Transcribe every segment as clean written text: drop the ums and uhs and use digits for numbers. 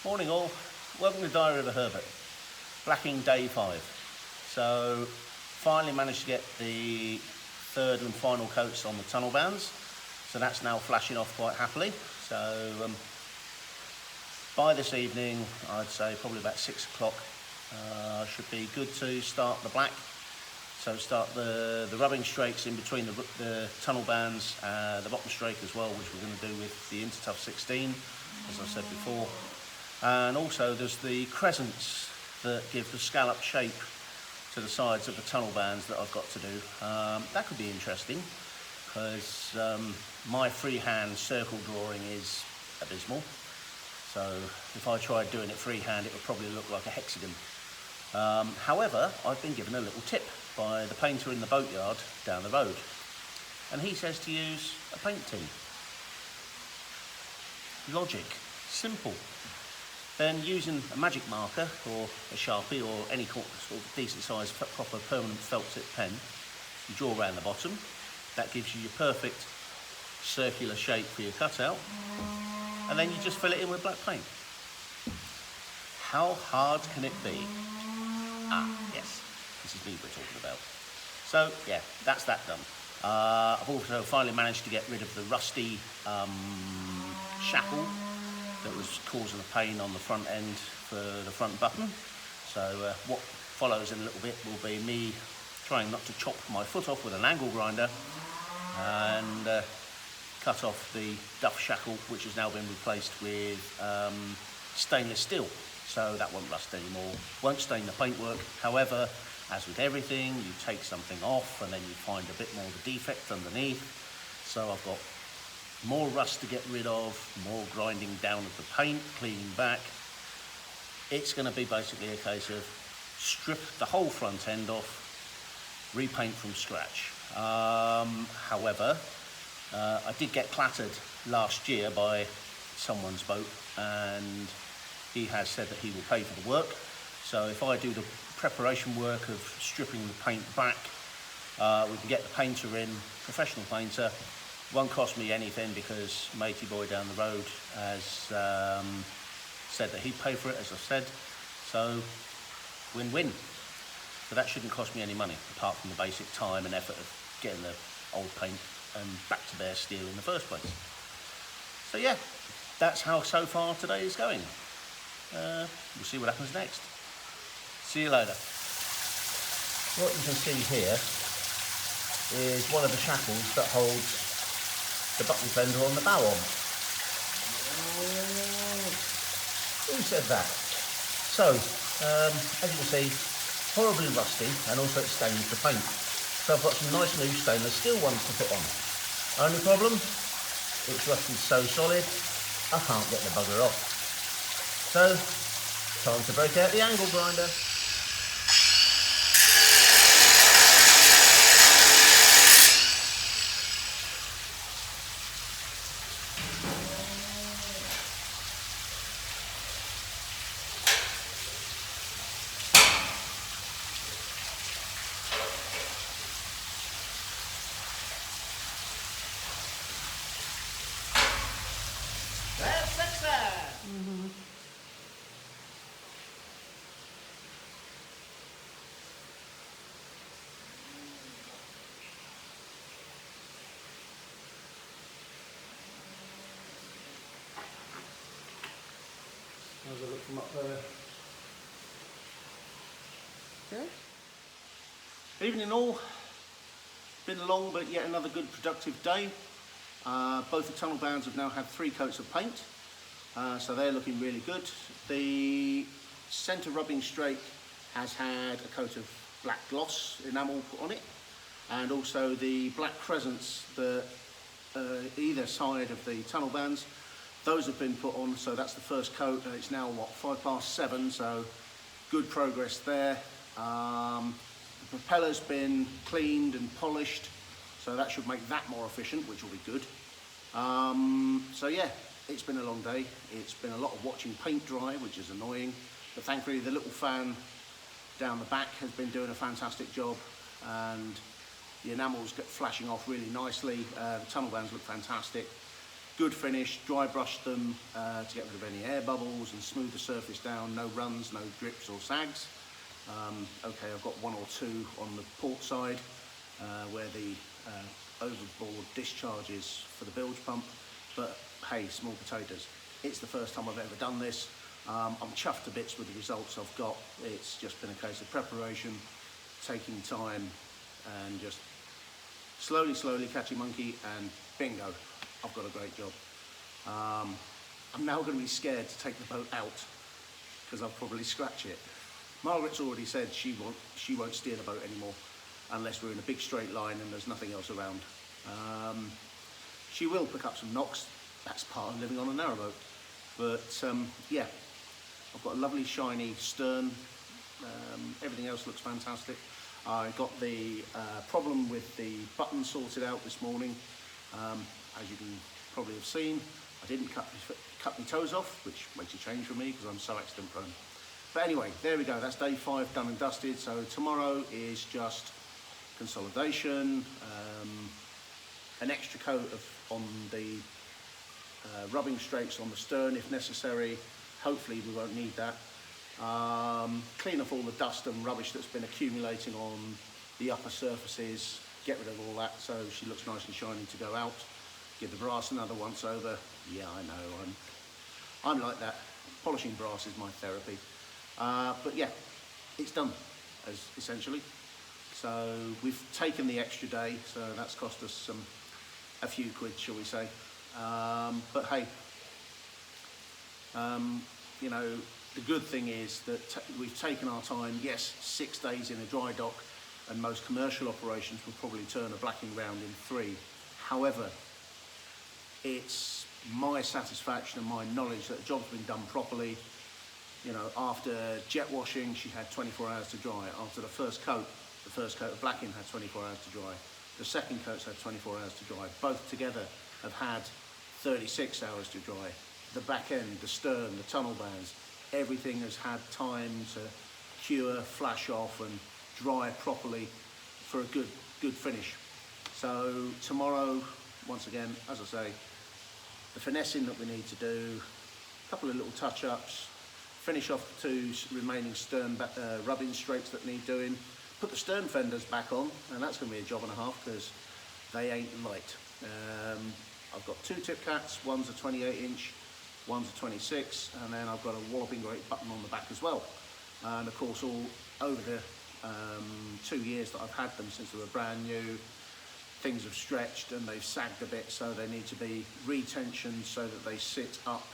Morning all, welcome to Diary of a Herbert, blacking day 5. So finally managed to get the third and final coats on the tunnel bands, so that's now flashing off quite happily. So by this evening, I'd say probably about 6 o'clock, should be good to start the black. So start the rubbing strakes in between the tunnel bands, the bottom strake as well, which we're going to do with the Intertough 16, as I said before. And also there's the crescents that give the scallop shape to the sides of the tunnel bands that I've got to do. That could be interesting, because my freehand circle drawing is abysmal. So if I tried doing it freehand, it would probably look like a hexagon. However, I've been given a little tip by the painter in the boatyard down the road, and he says to use a paint tin. Logic, simple. Then using a magic marker or a Sharpie or any sort of decent sized proper permanent felt tip pen, you draw around the bottom. That gives you your perfect circular shape for your cutout, and then you just fill it in with black paint. How hard can it be? Yes, this is me we're talking about. So yeah, that's that done. I've also finally managed to get rid of the rusty shackle that was causing a pain on the front end for the front button. So what follows in a little bit will be me trying not to chop my foot off with an angle grinder and cut off the duff shackle, which has now been replaced with stainless steel. So that won't rust anymore, won't stain the paintwork. However, as with everything, you take something off and then you find a bit more of a defect underneath. So I've got more rust to get rid of, more grinding down of the paint, cleaning back. It's going to be basically a case of strip the whole front end off, repaint from scratch. However, I did get clattered last year by someone's boat, and he has said that he will pay for the work. So if I do the preparation work of stripping the paint back, we can get the painter in, professional painter. Won't cost me anything because matey boy down the road has said that he'd pay for it, as I said. So win-win. So that shouldn't cost me any money, apart from the basic time and effort of getting the old paint and back to bare steel in the first place. So yeah, that's how so far today is going. We'll see what happens next. See you later. What you can see here is one of the shackles that holds the button fender on the bow on. Who said that? So, as you can see, horribly rusty, and also it stains the paint. So I've got some nice new stainless steel ones to put on. Only problem, it's rusted so solid, I can't get the bugger off. So, time to break out the angle grinder. How's it look from up there? Okay. Evening all. Been long, but yet another good productive day. Both the tunnel bands have now had 3 coats of paint, so they're looking really good. The centre rubbing strake has had a coat of black gloss enamel put on it, and also the black crescents that either side of the tunnel bands, those have been put on. So that's the first coat. It's now what, 7:05, so good progress there. The propeller's been cleaned and polished, so that should make that more efficient, which will be good. So yeah, it's been a long day. It's been a lot of watching paint dry, which is annoying, but thankfully the little fan down the back has been doing a fantastic job, and the enamels get flashing off really nicely. The tunnel bands look fantastic. good finish, dry brushed them to get rid of any air bubbles and smooth the surface down, no runs, no drips or sags. Okay, I've got one or two on the port side where the overboard discharges for the bilge pump, but hey, small potatoes. It's the first time I've ever done this. I'm chuffed to bits with the results I've got. It's just been a case of preparation, taking time, and just slowly catching monkey, and bingo, I've got a great job. I'm now going to be scared to take the boat out because I'll probably scratch it. Margaret's already said she won't steer the boat anymore unless we're in a big straight line and there's nothing else around. She will pick up some knocks. That's part of living on a narrowboat. But yeah, I've got a lovely shiny stern. Everything else looks fantastic. I got the problem with the button sorted out this morning. As you can probably have seen, I didn't cut my toes off, which makes a change for me because I'm so accident prone. But anyway, there we go. That's day 5 done and dusted. So tomorrow is just consolidation, an extra coat on the rubbing strakes on the stern if necessary. Hopefully we won't need that. Clean off all the dust and rubbish that's been accumulating on the upper surfaces, get rid of all that so she looks nice and shiny to go out. Give the brass another once over. Yeah, I know, I'm like that. Polishing brass is my therapy. But yeah, it's done, essentially. So we've taken the extra day, so that's cost us a few quid, shall we say. But hey, you know, the good thing is that we've taken our time. Yes, 6 days in a dry dock, and most commercial operations will probably turn a blacking round in 3. However, it's my satisfaction and my knowledge that the job's been done properly. You know, after jet washing, she had 24 hours to dry. After the first coat of blacking had 24 hours to dry. The second coat's had 24 hours to dry. Both together have had 36 hours to dry. The back end, the stern, the tunnel bands, everything has had time to cure, flash off and dry properly for a good finish. So tomorrow, once again, as I say, the finessing that we need to do, a couple of little touch-ups, finish off the 2 remaining stern rubbing strakes that need doing, put the stern fenders back on, and that's going to be a job and a half because they ain't light. I've got 2 tip cats, one's a 28-inch, one's a 26, and then I've got a walloping great button on the back as well. And of course, all over the 2 years that I've had them, since they were brand new, things have stretched and they've sagged a bit, so they need to be retensioned so that they sit up.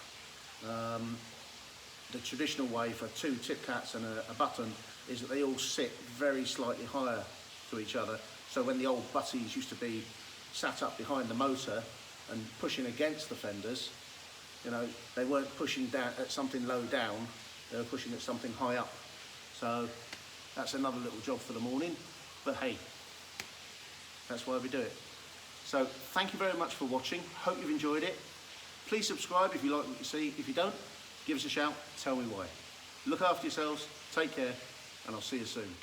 The traditional way for 2 tip cats and a button is that they all sit very slightly higher to each other. So when the old butties used to be sat up behind the motor and pushing against the fenders, you know, they weren't pushing down at something low down, they were pushing at something high up. So that's another little job for the morning, but hey, that's why we do it. So thank you very much for watching. Hope you've enjoyed it. Please subscribe if you like what you see. If you don't, give us a shout, tell me why. Look after yourselves, take care, and I'll see you soon.